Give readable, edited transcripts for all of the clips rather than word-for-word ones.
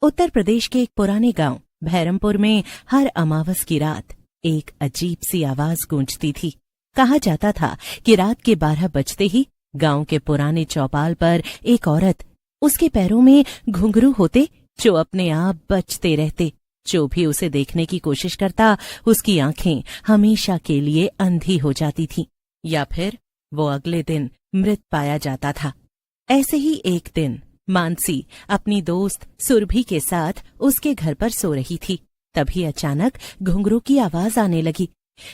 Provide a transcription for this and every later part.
उत्तर प्रदेश के एक पुराने गांव भैरमपुर में हर अमावस की रात एक अजीब सी आवाज गूंजती थी। कहा जाता था कि रात के 12 बजते ही गांव के पुराने चौपाल पर एक औरत, उसके पैरों में घुंघरू होते जो अपने आप बजते रहते। जो भी उसे देखने की कोशिश करता उसकी आंखें हमेशा के लिए अंधी हो जाती थीं, या फिर वो अगले दिन मृत पाया जाता था। ऐसे ही एक दिन मानसी अपनी दोस्त सुरभि के साथ उसके घर पर सो रही थी। तभी अचानक घुंघरू की आवाज आने लगी।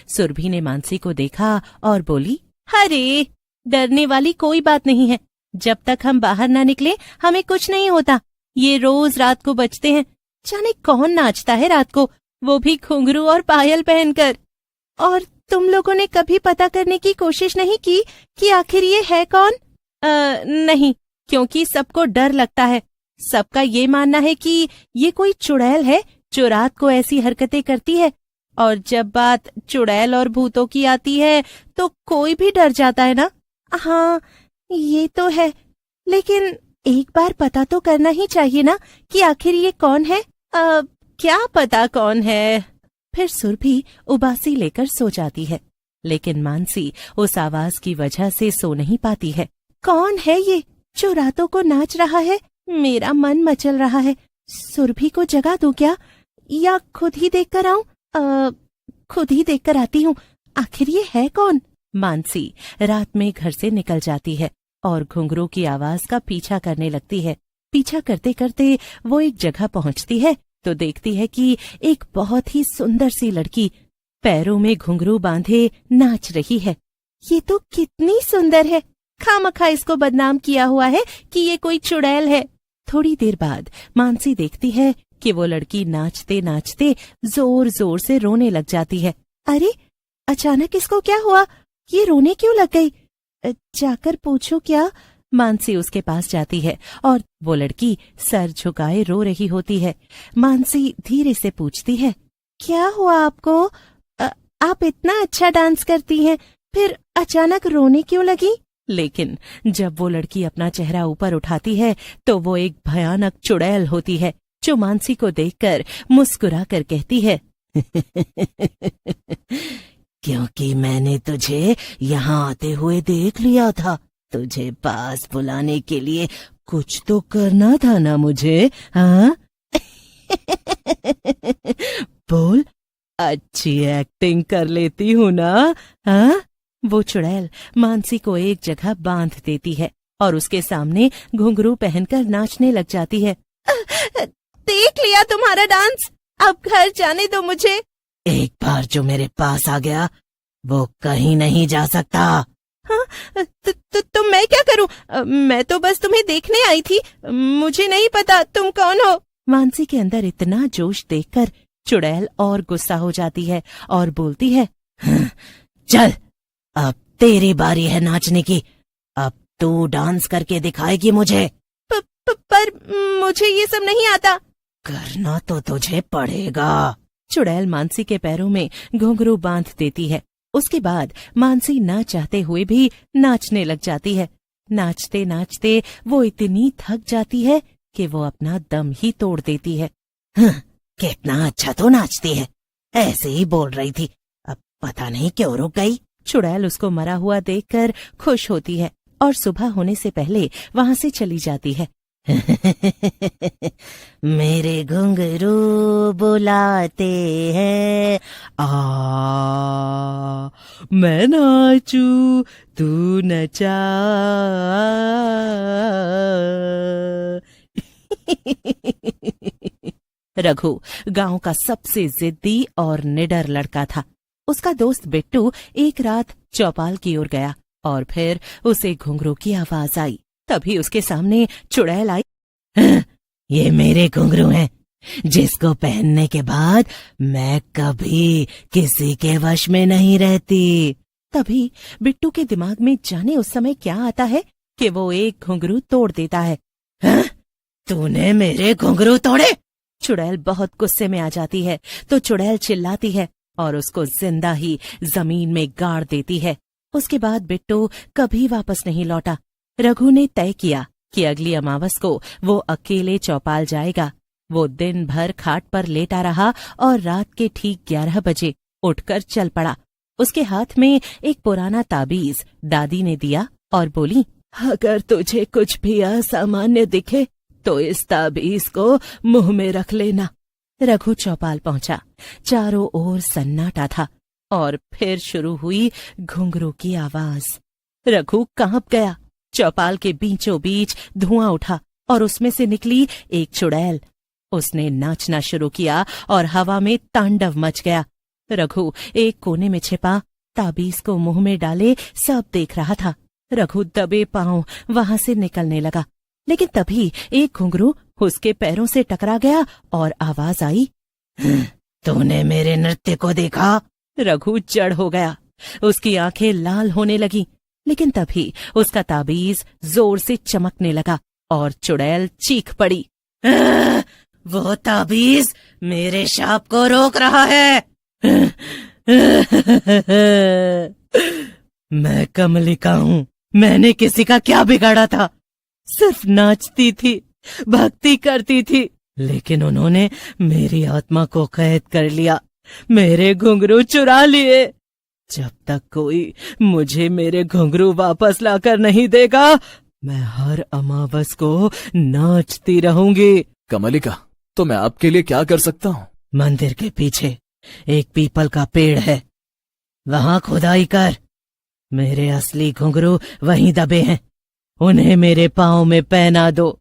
सुरभि ने मानसी को देखा और बोली, अरे डरने वाली कोई बात नहीं है, जब तक हम बाहर ना निकले हमें कुछ नहीं होता। ये रोज रात को बजते हैं, जाने कौन नाचता है रात को, वो भी घुंघरू और पायल पहनकर। और तुम लोगों ने कभी पता करने की कोशिश नहीं की कि आखिर ये है कौन? नहीं, क्योंकि सबको डर लगता है। सबका ये मानना है कि ये कोई चुड़ैल है जो रात को ऐसी हरकतें करती है, और जब बात चुड़ैल और भूतों की आती है तो कोई भी डर जाता है ना। हाँ, ये तो है, लेकिन एक बार पता तो करना ही चाहिए ना कि आखिर ये कौन है। क्या पता कौन है? फिर सुरभि उबासी लेकर सो जाती है, लेकिन मानसी उस आवाज की वजह से सो नहीं पाती है। कौन है ये जो रातों को नाच रहा है? मेरा मन मचल रहा है। सुरभि को जगा दूं क्या, या खुद ही देख कर आऊं? खुद ही देख कर आती हूँ, आखिर ये है कौन? मानसी रात में घर से निकल जाती है और घुंघरू की आवाज का पीछा करने लगती है। पीछा करते करते वो एक जगह पहुंचती है तो देखती है कि एक बहुत ही सुंदर सी लड़की पैरों में घुंघरू बांधे नाच रही है। ये तो कितनी सुंदर है, खामखा इसको बदनाम किया हुआ है कि ये कोई चुड़ैल है। थोड़ी देर बाद मानसी देखती है कि वो लड़की नाचते नाचते जोर जोर से रोने लग जाती है। अरे अचानक इसको क्या हुआ? ये रोने क्यों लग गई? जाकर पूछो क्या? मानसी उसके पास जाती है और वो लड़की सर झुकाए रो रही होती है। मानसी धीरे से पूछती है, क्या हुआ आपको? आप इतना अच्छा डांस करती हैं, फिर अचानक रोने क्यों लगी? लेकिन जब वो लड़की अपना चेहरा ऊपर उठाती है तो वो एक भयानक चुड़ैल होती है, जो मानसी को देखकर मुस्कुरा कर कहती है, क्योंकि मैंने तुझे यहाँ आते हुए देख लिया था, तुझे पास बुलाने के लिए कुछ तो करना था ना मुझे, हाँ? बोल, अच्छी एक्टिंग कर लेती हूँ ना, हाँ? वो चुड़ैल मानसी को एक जगह बांध देती है और उसके सामने घुंघरू पहनकर नाचने लग जाती है। देख लिया तुम्हारा डांस, अब घर जाने दो मुझे। एक बार जो मेरे पास आ गया वो कहीं नहीं जा सकता। हाँ, तो मैं क्या करूं? मैं तो बस तुम्हें देखने आई थी, मुझे नहीं पता तुम कौन हो। मानसी के अंदर इतना जोश देखकर चुड़ैल और गुस्सा हो जाती है और बोलती है, चल अब तेरी बारी है नाचने की, अब तू डांस करके दिखाएगी मुझे। पर मुझे ये सब नहीं आता। करना तो तुझे पड़ेगा। चुड़ैल मानसी के पैरों में घुंघरू बांध देती है। उसके बाद मानसी ना चाहते हुए भी नाचने लग जाती है। नाचते नाचते वो इतनी थक जाती है कि वो अपना दम ही तोड़ देती है। कितना अच्छा तो नाचती है, ऐसे ही बोल रही थी, अब पता नहीं क्यों रुक गई। चुड़ैल उसको मरा हुआ देखकर खुश होती है और सुबह होने से पहले वहां से चली जाती है। मेरे घुंघरू बुलाते हैं, मैं नाचू तू नचा। रघु गांव का सबसे जिद्दी और निडर लड़का था। उसका दोस्त बिट्टू एक रात चौपाल की ओर गया और फिर उसे घुंघरू की आवाज आई। तभी उसके सामने चुड़ैल आई। ये मेरे घुंघरू हैं, जिसको पहनने के बाद मैं कभी किसी के वश में नहीं रहती। तभी बिट्टू के दिमाग में जाने उस समय क्या आता है कि वो एक घुंघरू तोड़ देता है। तूने मेरे घुंघरू तोड़े? चुड़ैल बहुत गुस्से में आ जाती है तो चुड़ैल चिल्लाती है और उसको जिंदा ही जमीन में गाड़ देती है। उसके बाद बिट्टू कभी वापस नहीं लौटा। रघु ने तय किया कि अगली अमावस को वो अकेले चौपाल जाएगा। वो दिन भर खाट पर लेटा रहा और रात के ठीक 11 बजे उठकर चल पड़ा। उसके हाथ में एक पुराना ताबीज दादी ने दिया और बोली, अगर तुझे कुछ भी असामान्य दिखे तो इस ताबीज को मुंह में रख लेना। रघु चौपाल पहुंचा। चारों ओर सन्नाटा था और फिर शुरू हुई घुंघरू की आवाज। रघु कांप गया। चौपाल के बीचों बीच धुआं उठा और उसमें से निकली एक चुड़ैल। उसने नाचना शुरू किया और हवा में तांडव मच गया। रघु एक कोने में छिपा ताबीज को मुंह में डाले सब देख रहा था। रघु दबे पांव वहां से निकलने लगा, लेकिन तभी एक घुंघरू उसके पैरों से टकरा गया और आवाज आई, तूने मेरे नृत्य को देखा? रघु जड़ हो गया। उसकी आंखें लाल होने लगी, लेकिन तभी उसका ताबीज जोर से चमकने लगा और चुड़ैल चीख पड़ी, वो ताबीज मेरे शाप को रोक रहा है। मैं कमलिका हूँ। मैंने किसी का क्या बिगाड़ा था? सिर्फ नाचती थी, भक्ति करती थी, लेकिन उन्होंने मेरी आत्मा को कैद कर लिया, मेरे घुंघरू चुरा लिए। जब तक कोई मुझे मेरे घुंघरू वापस लाकर नहीं देगा, मैं हर अमावस को नाचती रहूंगी। कमलिका, तो मैं आपके लिए क्या कर सकता हूँ? मंदिर के पीछे एक पीपल का पेड़ है, वहां खुदाई कर। मेरे असली घुंघरू वहीं दबे हैं, उन्हें मेरे पांव में पहना दो,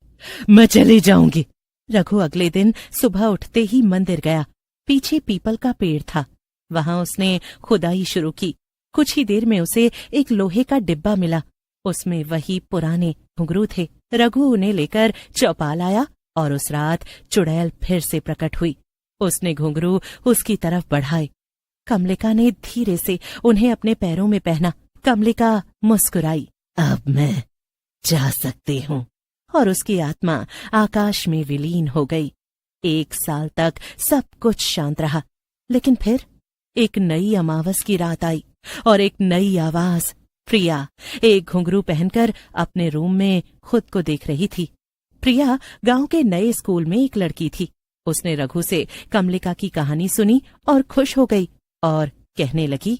मैं चली जाऊंगी। रघु अगले दिन सुबह उठते ही मंदिर गया। पीछे पीपल का पेड़ था, वहां उसने खुदाई शुरू की। कुछ ही देर में उसे एक लोहे का डिब्बा मिला, उसमें वही पुराने घुंघरू थे। रघु उन्हें लेकर चौपाल आया और उस रात चुड़ैल फिर से प्रकट हुई। उसने घुंघरू उसकी तरफ बढ़ाए। कमलिका ने धीरे से उन्हें अपने पैरों में पहना। कमलिका मुस्कुराई, अब मैं जा सकती हूँ, और उसकी आत्मा आकाश में विलीन हो गई। 1 साल तक सब कुछ शांत रहा, लेकिन फिर एक नई अमावस की रात आई और एक नई आवाज। प्रिया एक घुंघरू पहनकर अपने रूम में खुद को देख रही थी। प्रिया गांव के नए स्कूल में एक लड़की थी। उसने रघु से कमलिका की कहानी सुनी और खुश हो गई और कहने लगी,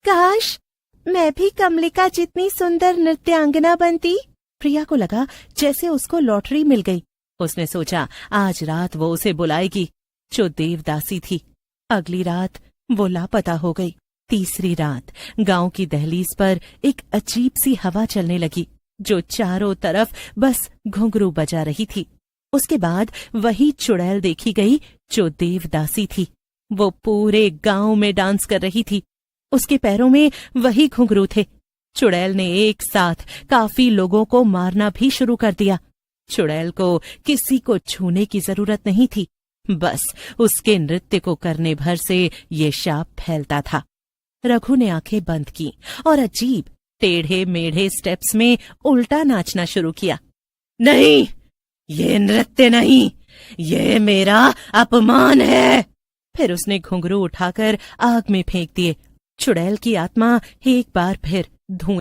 काश मैं भी कमलिका जितनी सुंदर नृत्यांगना बनती। प्रिया को लगा जैसे उसको लॉटरी मिल गई। उसने सोचा आज रात वो उसे बुलाएगी, जो देवदासी थी। अगली रात वो लापता हो गई। तीसरी रात गांव की दहलीज पर एक अजीब सी हवा चलने लगी, जो चारों तरफ बस घुंघरू बजा रही थी। उसके बाद वही चुड़ैल देखी गई जो देवदासी थी। वो पूरे गांव में डांस कर रही थी। उसके पैरों में वही घुंघरू थे। चुड़ैल ने एक साथ काफी लोगों को मारना भी शुरू कर दिया। चुड़ैल को किसी को छूने की जरूरत नहीं थी, बस उसके नृत्य को करने भर से ये शाप फैलता था। रघु ने आंखें बंद की और अजीब टेढ़े मेढ़े स्टेप्स में उल्टा नाचना शुरू किया। नहीं, ये नृत्य नहीं, ये मेरा अपमान है। फिर उसने घुंघरू उठाकर आग में फेंक दिए। चुड़ैल की आत्मा एक बार फिर धुएं